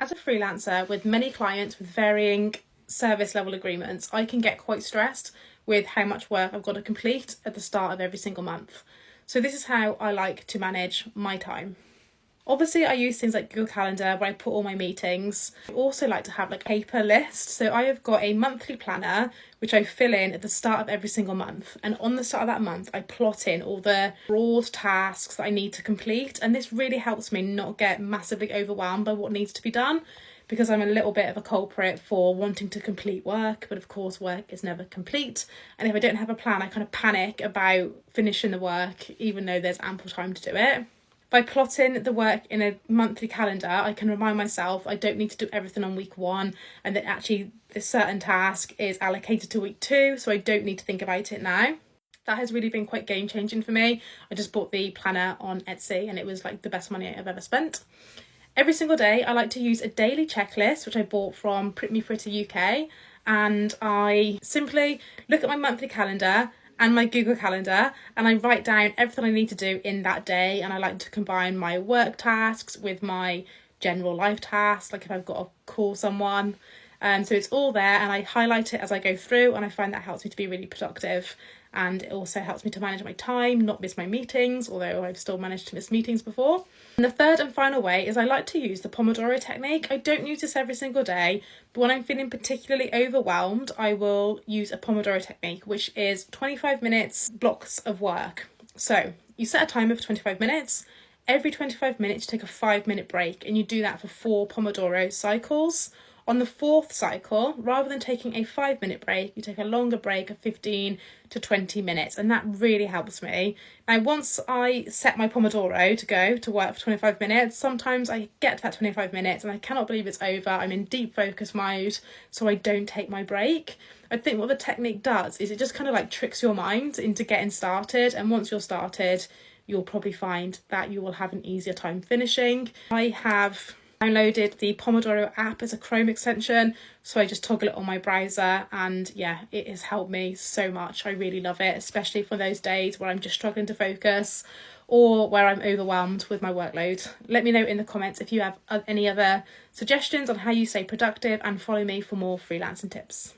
As a freelancer with many clients with varying service level agreements, I can get quite stressed with how much work I've got to complete at the start of every single month. So this is how I like to manage my time. Obviously, I use things like Google Calendar where I put all my meetings. I also like to have like a paper list. So I have got a monthly planner which I fill in at the start of every single month. And on the start of that month, I plot in all the broad tasks that I need to complete. And this really helps me not get massively overwhelmed by what needs to be done, because I'm a little bit of a culprit for wanting to complete work, but of course work is never complete. And if I don't have a plan, I kind of panic about finishing the work, even though there's ample time to do it. By plotting the work in a monthly calendar, I can remind myself I don't need to do everything on week 1, and that actually a certain task is allocated to week 2, so I don't need to think about it now. That has really been quite game changing for me. I just bought the planner on Etsy and it was like the best money I've ever spent. Every single day, I like to use a daily checklist, which I bought from Pretty UK, and I simply look at my monthly calendar and my Google Calendar and I write down everything I need to do in that day. And I like to combine my work tasks with my general life tasks, like if I've got to call someone. So it's all there and I highlight it as I go through, and I find that helps me to be really productive. And it also helps me to manage my time, not miss my meetings, although I've still managed to miss meetings before. And the third and final way is I like to use the Pomodoro technique. I don't use this every single day, but when I'm feeling particularly overwhelmed, I will use a Pomodoro technique, which is 25 minutes blocks of work. So you set a timer for 25 minutes. Every 25 minutes, you take a 5-minute break, and you do that for 4 Pomodoro cycles. On the 4th cycle, rather than taking a 5-minute break, you take a longer break of 15 to 20 minutes, and that really helps me. Now, once I set my Pomodoro to go to work for 25 minutes, sometimes I get to that 25 minutes and I cannot believe it's over. I'm in deep focus mode, so I don't take my break. I think what the technique does is it just kind of like tricks your mind into getting started, and once you're started, you'll probably find that you will have an easier time finishing. I have downloaded the Pomodoro app as a Chrome extension, so I just toggle it on my browser, and yeah, it has helped me so much. I really love it, especially for those days where I'm just struggling to focus or where I'm overwhelmed with my workload. Let me know in the comments if you have any other suggestions on how you stay productive, and follow me for more freelancing tips.